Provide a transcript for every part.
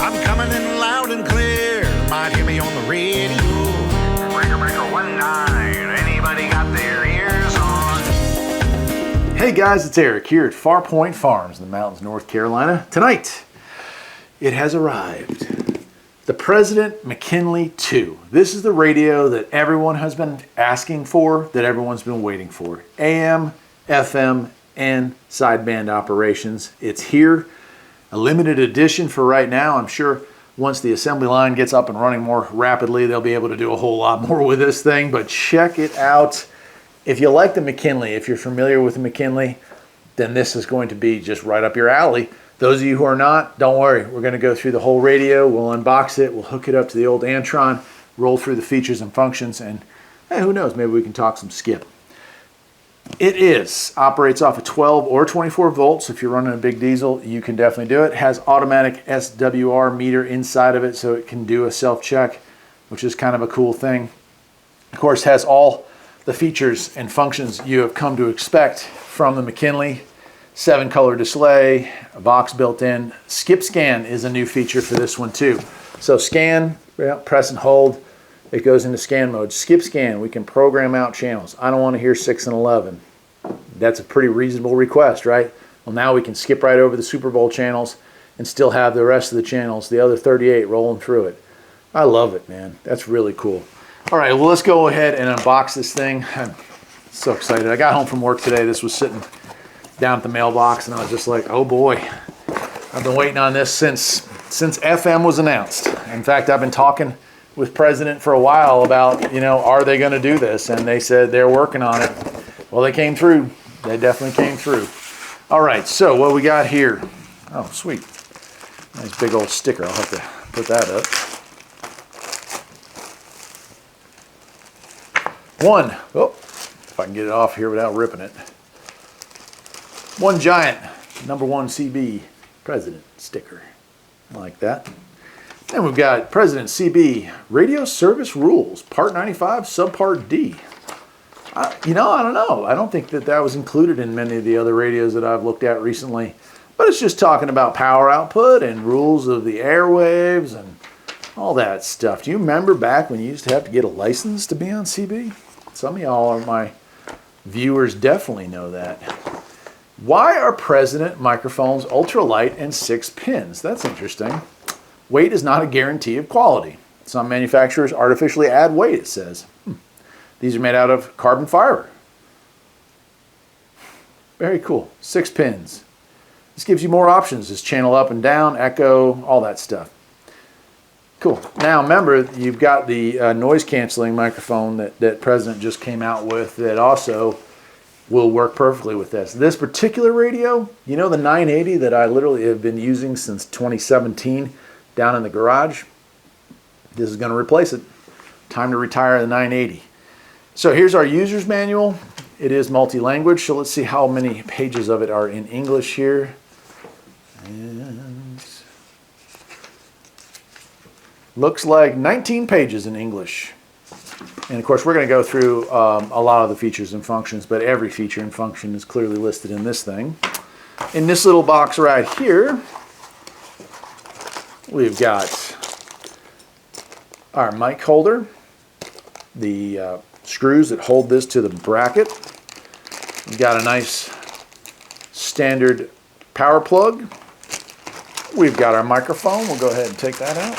I'm coming in loud and clear. Might hear me on the radio. Breaker 19. Anybody got their ears on? Hey guys, it's Eric here at Farpoint Farms in the mountains, North Carolina. Tonight, it has arrived. The President McKinley II. This is the radio that everyone has been asking for, that everyone's been waiting for. AM, FM, and sideband operations. It's here. A limited edition for right now. I'm sure once the assembly line gets up and running more rapidly, they'll be able to do a whole lot more with this thing, but check it out. If you like the McKinley, if you're familiar with the McKinley, then this is going to be just right up your alley. Those of you who are not, don't worry. We're going to go through the whole radio. We'll unbox it. We'll hook it up to the old Antron, roll through the features and functions, and hey, who knows, maybe we can talk some skip. It operates off of 12 or 24 volts. If you're running a big diesel, you can definitely do it. It has automatic SWR meter inside of it, so it can do a self-check, which is kind of a cool thing. Of course, has all the features and functions you have come to expect from the McKinley. 7-color display, a box built in. Skip scan is a new feature for this one too. So scan, press and hold, it goes into scan mode. Skip scan, we can program out channels. I don't want to hear 6 and 11. That's a pretty reasonable request, right? Well, now we can skip right over the Super Bowl channels and still have the rest of the channels, the other 38, rolling through it. I love it, man. That's really cool. All right, well, let's go ahead and unbox this thing. I'm so excited. I got home from work today. This was sitting down at the mailbox, and I was just like, oh boy, I've been waiting on this since FM was announced. In fact, I've been talking with President for a while about, are they going to do this? And they said they're working on it. Well, they came through. They definitely came through. All right, so what we got here? Oh, sweet. Nice big old sticker. I'll have to put that up. If I can get it off here without ripping it. One giant #1 CB President sticker. I like that. And we've got President CB Radio Service Rules, Part 95, Subpart D. I don't know. I don't think that was included in many of the other radios that I've looked at recently. But it's just talking about power output and rules of the airwaves and all that stuff. Do you remember back when you used to have to get a license to be on CB? Some of y'all are my viewers definitely know that. Why are President microphones ultralight and 6 pins? That's interesting. Weight is not a guarantee of quality. Some manufacturers artificially add weight, it says. These are made out of carbon fiber. Very cool. 6 pins. This gives you more options. This channel up and down, echo, all that stuff. Cool. Now remember, you've got the noise canceling microphone that President just came out with that also will work perfectly with this. This particular radio, the 980 that I literally have been using since 2017 down in the garage, this is going to replace it. Time to retire the 980. So here's our user's manual. It is multi-language, so let's see how many pages of it are in English here. And looks like 19 pages in English. And of course, we're going to go through a lot of the features and functions, but every feature and function is clearly listed in this thing. In this little box right here, we've got our mic holder, the screws that hold this to the bracket. We've got a nice standard power plug. We've got our microphone. We'll go ahead and take that out.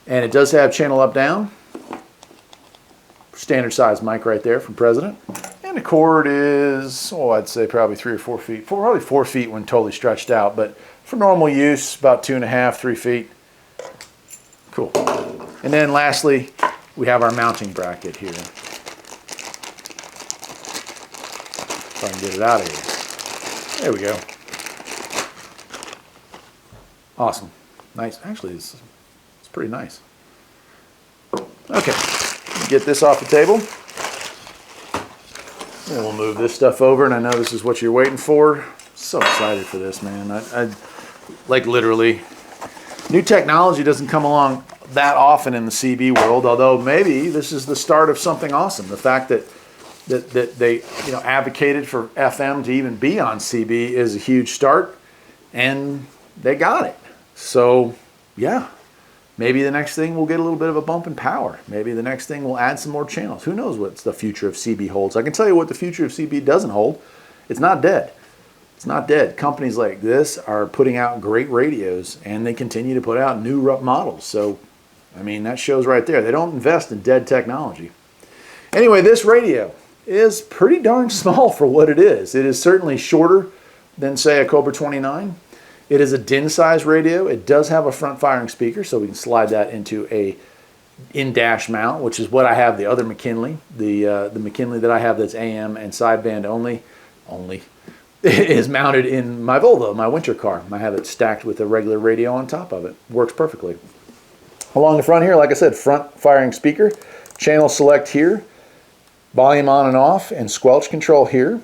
And it does have channel up down. Standard size mic right there from President. And the cord is, I'd say probably 3 or 4 feet. Probably 4 feet when totally stretched out, but for normal use, about 2.5, 3 feet. Cool. And then lastly, we have our mounting bracket here. If I can get it out of here. There we go. Awesome. Nice. Actually, it's pretty nice. Okay, get this off the table. And we'll move this stuff over, and I know this is what you're waiting for. So excited for this, man. I like literally. New technology doesn't come along that often in the CB world, although maybe this is the start of something awesome. The fact that they advocated for FM to even be on CB is a huge start. And they got it. So, yeah. Maybe the next thing we'll get a little bit of a bump in power. Maybe the next thing we'll add some more channels. Who knows what the future of CB holds. I can tell you what the future of CB doesn't hold. It's not dead. It's not dead. Companies like this are putting out great radios, and they continue to put out new models. So, I mean, that shows right there. They don't invest in dead technology. Anyway, this radio is pretty darn small for what it is. It is certainly shorter than, say, a Cobra 29. It is a DIN size radio. It does have a front firing speaker, so we can slide that into a in-dash mount, which is what I have the other McKinley. The McKinley that I have that's AM and sideband only is mounted in my Volvo, my winter car. I have it stacked with a regular radio on top of it. Works perfectly. Along the front here, like I said, front firing speaker, channel select here, volume on and off, and squelch control here.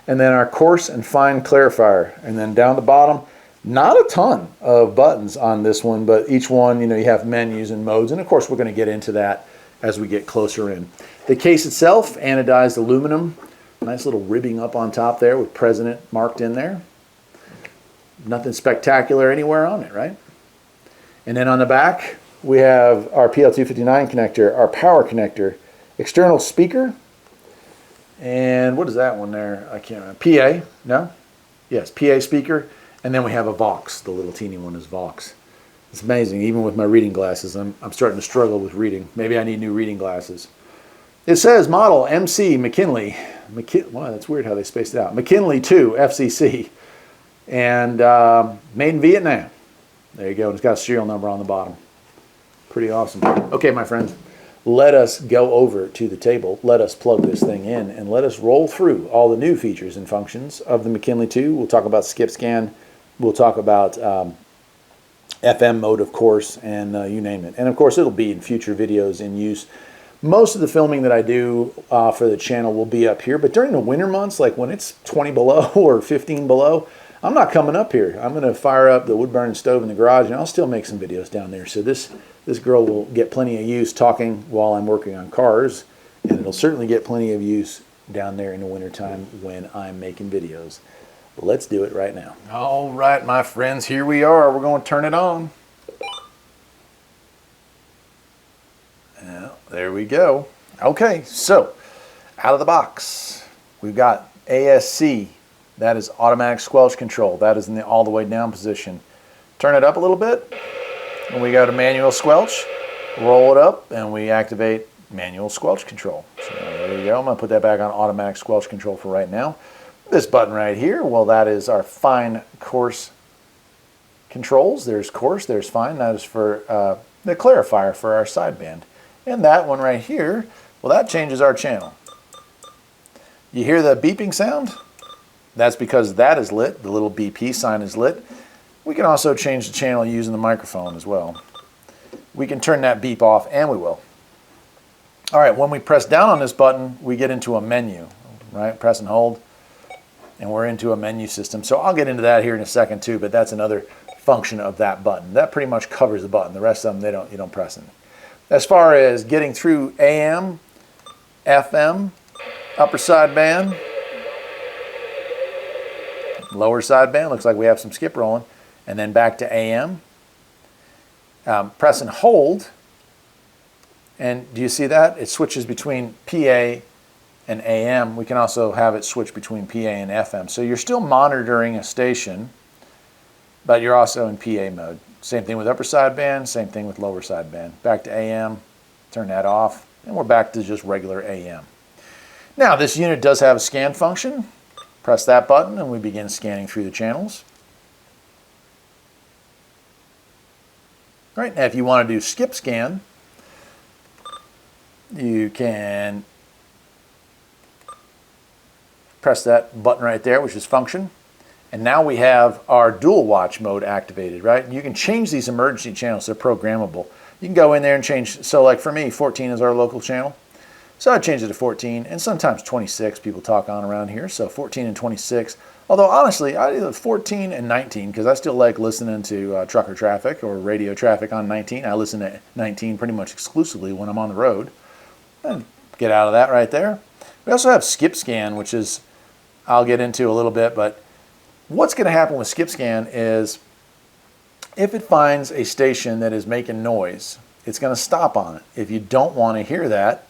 And then our coarse and fine clarifier. And then down the bottom, not a ton of buttons on this one, but each one, you know, you have menus and modes. And of course, we're going to get into that as we get closer in. The case itself, anodized aluminum. Nice little ribbing up on top there with President marked in there. Nothing spectacular anywhere on it, right? And then on the back, we have our PL259 connector, our power connector, external speaker, and what is that one there? I can't remember. PA, no? Yes, PA speaker. And then we have a Vox. The little teeny one is Vox. It's amazing. Even with my reading glasses, I'm starting to struggle with reading. Maybe I need new reading glasses. It says model MC McKinley. Wow, that's weird how they spaced it out. McKinley II FCC. And made in Vietnam. There you go. It's got a serial number on the bottom. Pretty awesome. Okay, my friends. Let us go over to the table. Let us plug this thing in and let us roll through all the new features and functions of the McKinley II. We'll talk about skip scan. We'll talk about FM mode, of course, and you name it. And of course, it'll be in future videos in use. Most of the filming that I do for the channel will be up here, but during the winter months, like when it's 20 below or 15 below, I'm not coming up here. I'm going to fire up the wood-burning stove in the garage, and I'll still make some videos down there. So this girl will get plenty of use talking while I'm working on cars, and it'll certainly get plenty of use down there in the wintertime when I'm making videos. But let's do it right now. All right, my friends, here we are. We're going to turn it on. There we go. Okay, so out of the box, we've got ASC. That is automatic squelch control. That is in the all the way down position. Turn it up a little bit, and we go to manual squelch. Roll it up, and we activate manual squelch control. So there you go. I'm going to put that back on automatic squelch control for right now. This button right here, well, that is our fine coarse controls. There's coarse, there's fine. That is for the clarifier for our sideband. And that one right here, well, that changes our channel. You hear the beeping sound? That's because that is lit. The little BP sign is lit. We can also change the channel using the microphone as well. We can turn that beep off, and we will. All right, when we press down on this button, we get into a menu, right? Press and hold, and we're into a menu system. So I'll get into that here in a second too, but that's another function of that button. That pretty much covers the button. The rest of them, you don't press them. As far as getting through AM, FM, upper sideband, lower sideband, looks like we have some skip rolling, and then back to AM. Press and hold, and do you see that? It switches between PA and AM. We can also have it switch between PA and FM. So you're still monitoring a station, but you're also in PA mode. Same thing with upper sideband, same thing with lower sideband. Back to AM, turn that off, and we're back to just regular AM. Now, this unit does have a scan function. Press that button, and we begin scanning through the channels. All right, now if you want to do skip scan, you can press that button right there, which is function. And now we have our dual watch mode activated, right? You can change these emergency channels. They're programmable. You can go in there and change. So like for me, 14 is our local channel. So I changed it to 14, and sometimes 26 people talk on around here. So 14 and 26. Although honestly, I do 14 and 19 because I still like listening to trucker traffic or radio traffic on 19. I listen to 19 pretty much exclusively when I'm on the road. And get out of that right there. We also have skip scan, which is, I'll get into a little bit, but what's going to happen with skip scan is If it finds a station that is making noise, it's going to stop on it. If you don't want to hear that,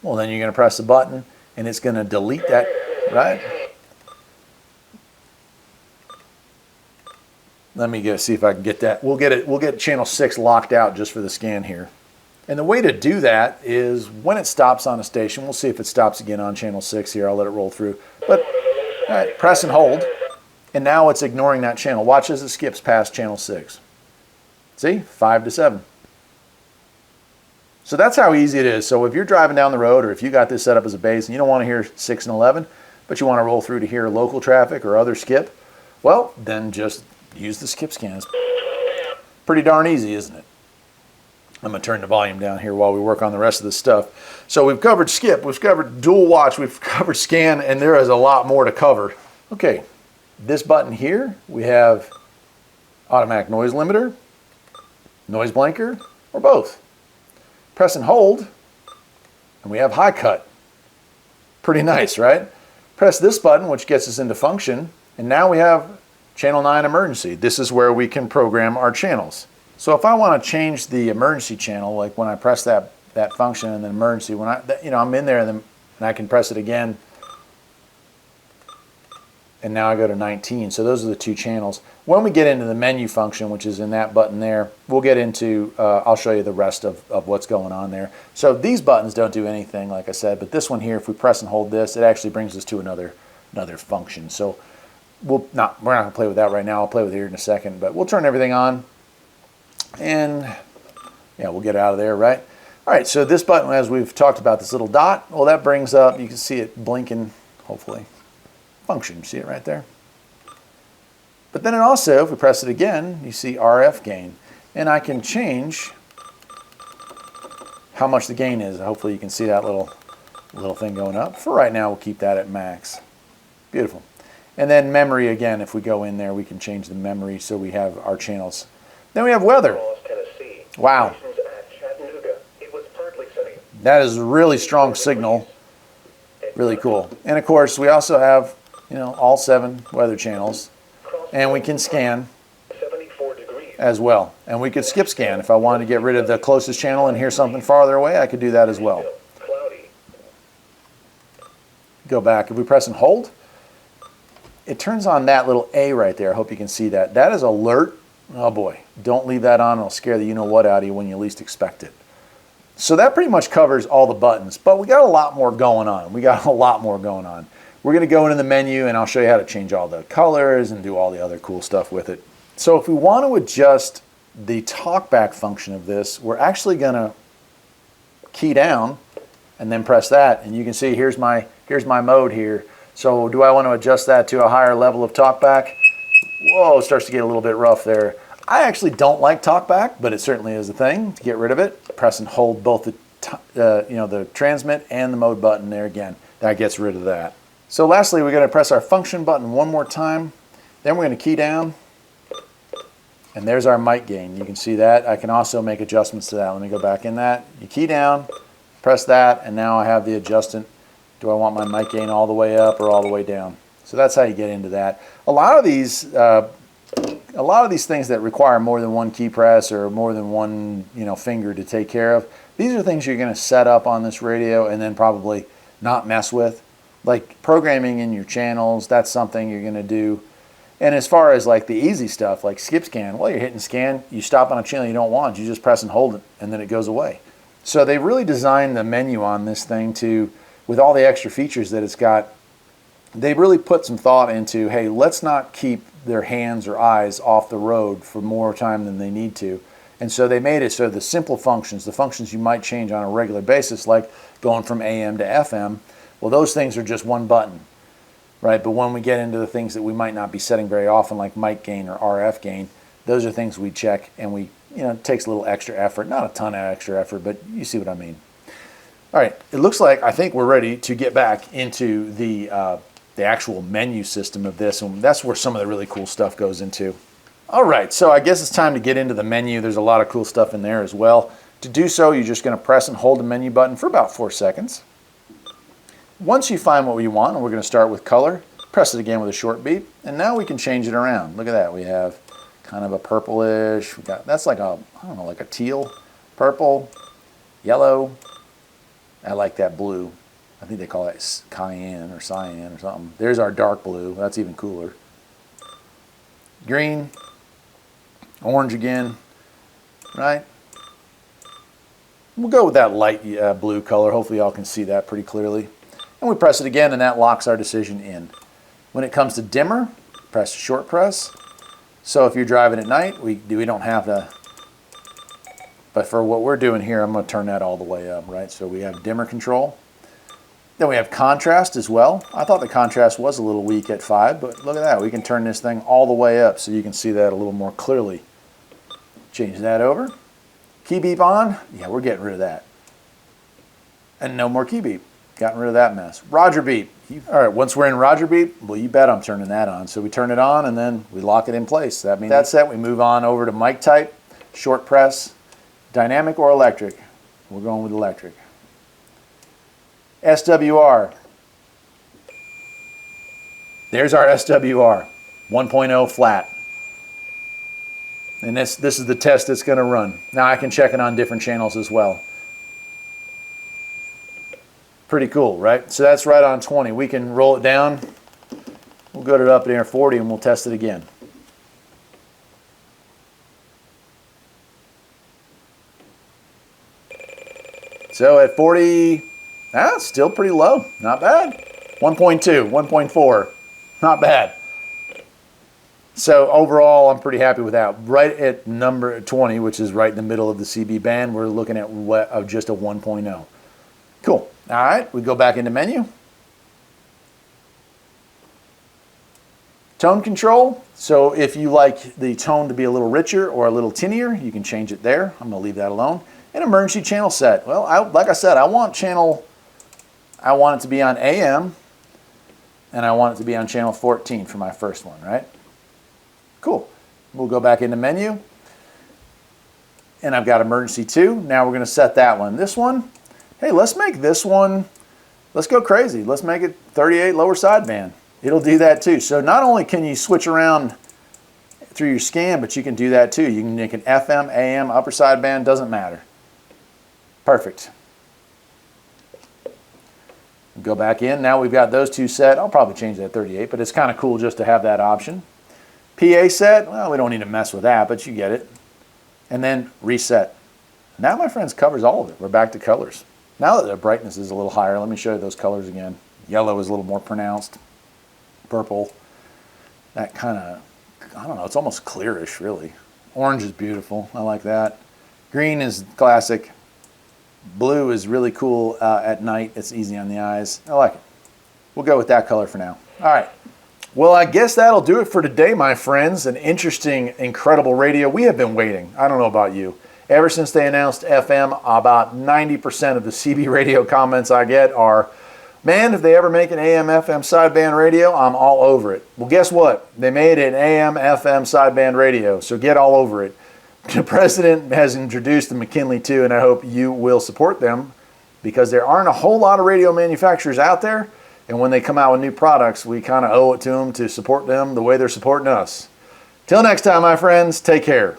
well, then you're going to press the button and it's going to delete that, right? Let me see if I can get that. We'll get channel 6 locked out just for the scan here. And the way to do that is when it stops on a station, we'll see if it stops again on channel 6 here. I'll let it roll through. But all right, press and hold. And now it's ignoring that channel. Watch as it skips past channel 6. See? 5 to 7. So that's how easy it is. So if you're driving down the road or if you got this set up as a base and you don't want to hear 6 and 11, but you want to roll through to hear local traffic or other skip, well, then just use the skip scans. Pretty darn easy, isn't it? I'm going to turn the volume down here while we work on the rest of this stuff. So we've covered skip, we've covered dual watch, we've covered scan, and there is a lot more to cover. Okay, this button here, we have automatic noise limiter, noise blanker, or both. Press and hold, and we have high cut. Pretty nice, right? Press this button, which gets us into function, and now we have channel 9 emergency. This is where we can program our channels. So if I want to change the emergency channel, like when I press that function and then emergency, when I'm in there and I can press it again, and now I go to 19. So those are the two channels. When we get into the menu function, which is in that button there, we'll get into, I'll show you the rest of what's going on there. So these buttons don't do anything, like I said, but this one here, if we press and hold this, it actually brings us to another function. So we're not going to play with that right now. I'll play with it here in a second, but we'll turn everything on, and yeah, we'll get out of there, right? All right, so this button, as we've talked about, this little dot, well, that brings up, you can see it blinking, hopefully, function. See it right there? But then it also, if we press it again, you see RF gain. And I can change how much the gain is. Hopefully you can see that little thing going up. For right now, we'll keep that at max. Beautiful. And then memory, again, if we go in there, we can change the memory so we have our channels. Then we have weather. Wow. That is a really strong signal. Really cool. And of course, we also have, all 7 weather channels. And we can scan as well. And we could skip scan. If I wanted to get rid of the closest channel and hear something farther away, I could do that as well. Go back. If we press and hold, it turns on that little A right there. I hope you can see that. That is alert. Oh boy, don't leave that on. It'll scare the you-know-what out of you when you least expect it. So that pretty much covers all the buttons, but we got a lot more going on. We're going to go into the menu and I'll show you how to change all the colors and do all the other cool stuff with it. So if we want to adjust the talkback function of this, we're actually going to key down and then press that, and you can see here's my mode here. So do I want to adjust that to a higher level of talkback? Whoa, it starts to get a little bit rough there. I actually don't like talkback, but it certainly is a thing. To get rid of it, press and hold both the transmit and the mode button there again. That gets rid of that. So lastly, we're going to press our function button one more time. Then we're going to key down, and there's our mic gain. You can see that. I can also make adjustments to that. Let me go back in that. You key down, press that, and now I have the adjustment. Do I want my mic gain all the way up or all the way down? So that's how you get into that. A lot of these things that require more than one key press or more than one finger to take care of, these are things you're going to set up on this radio and then probably not mess with. Like programming in your channels, that's something you're going to do. And as far as like the easy stuff, like skip scan, well, you're hitting scan, you stop on a channel you don't want, you just press and hold it, and then it goes away. So they really designed the menu on this thing to, with all the extra features that it's got, they really put some thought into, hey, let's not keep their hands or eyes off the road for more time than they need to. And so they made it so the simple functions, the functions you might change on a regular basis, like going from AM to FM, well, those things are just one button, right? But when we get into the things that we might not be setting very often, like mic gain or RF gain, those are things we check, and it takes a little extra effort, not a ton of extra effort, but you see what I mean. All right, it looks like I think we're ready to get back into the actual menu system of this, and that's where some of the really cool stuff goes into. All right, so I guess it's time to get into the menu. There's a lot of cool stuff in there as well. To do so, you're just going to press and hold the menu button for about 4 seconds. Once you find what you want, and we're going to start with color, press it again with a short beep, and now we can change it around. Look at that. We have kind of a purplish. We got, that's like a, I don't know, like a teal, purple, yellow. I like that blue. I think they call it cayenne or cyan or something. There's our dark blue. That's even cooler. Green, orange again, right? We'll go with that light blue color. Hopefully y'all can see that pretty clearly. And we press it again, and that locks our decision in. When it comes to dimmer, press short press. So if you're driving at night, we don't have to, but for what we're doing here, I'm going to turn that all the way up, right? So we have dimmer control. Then we have contrast as well. I thought the contrast was a little weak at 5, but look at that. We can turn this thing all the way up so you can see that a little more clearly. Change that over. Key beep on. Yeah, we're getting rid of that. And no more key beep. Gotten rid of that mess. Roger beep. All right, once we're in Roger beep, well, you bet I'm turning that on. So we turn it on and then we lock it in place. That means that's it. We move on over to mic type, short press, dynamic or electric. We're going with electric. SWR. There's our SWR, 1.0 flat. And this is the test it's going to run. Now I can check it on different channels as well. Pretty cool, right? So that's right on 20. We can roll it down. We'll go to it up there 40 and we'll test it again. So at 40, that's still pretty low. Not bad. 1.2, 1.4. Not bad. So overall, I'm pretty happy with that. Right at number 20, which is right in the middle of the CB band, we're looking at just a 1.0. Cool. All right, we go back into menu. Tone control. So if you like the tone to be a little richer or a little tinnier, you can change it there. I'm going to leave that alone. And emergency channel set. Well, like I said, I want it to be on AM, and I want it to be on channel 14 for my first one, right? Cool. We'll go back into menu, and I've got emergency 2. Now we're going to set that one. This one, hey, let's make this one, let's go crazy. Let's make it 38 lower sideband. It'll do that too. So not only can you switch around through your scan, but you can do that too. You can make an FM, AM, upper sideband, doesn't matter. Perfect. Go back in. Now we've got those two set. I'll probably change that 38, but it's kind of cool just to have that option. PA set, well, we don't need to mess with that, but you get it. And then reset. Now, my friends, covers all of it. We're back to colors. Now that the brightness is a little higher, let me show you those colors again. Yellow is a little more pronounced. Purple, that kind of, I don't know, it's almost clearish, really. Orange is beautiful. I like that. Green is classic. Blue is really cool at night. It's easy on the eyes. I like it. We'll go with that color for now. All right. Well, I guess that'll do it for today, my friends. An interesting, incredible radio. We have been waiting. I don't know about you. Ever since they announced FM, about 90% of the CB radio comments I get are, man, if they ever make an AM, FM sideband radio, I'm all over it. Well, guess what? They made an AM, FM sideband radio, so get all over it. The president has introduced the McKinley II, and I hope you will support them because there aren't a whole lot of radio manufacturers out there, and when they come out with new products, we kind of owe it to them to support them the way they're supporting us. Till next time, my friends, take care.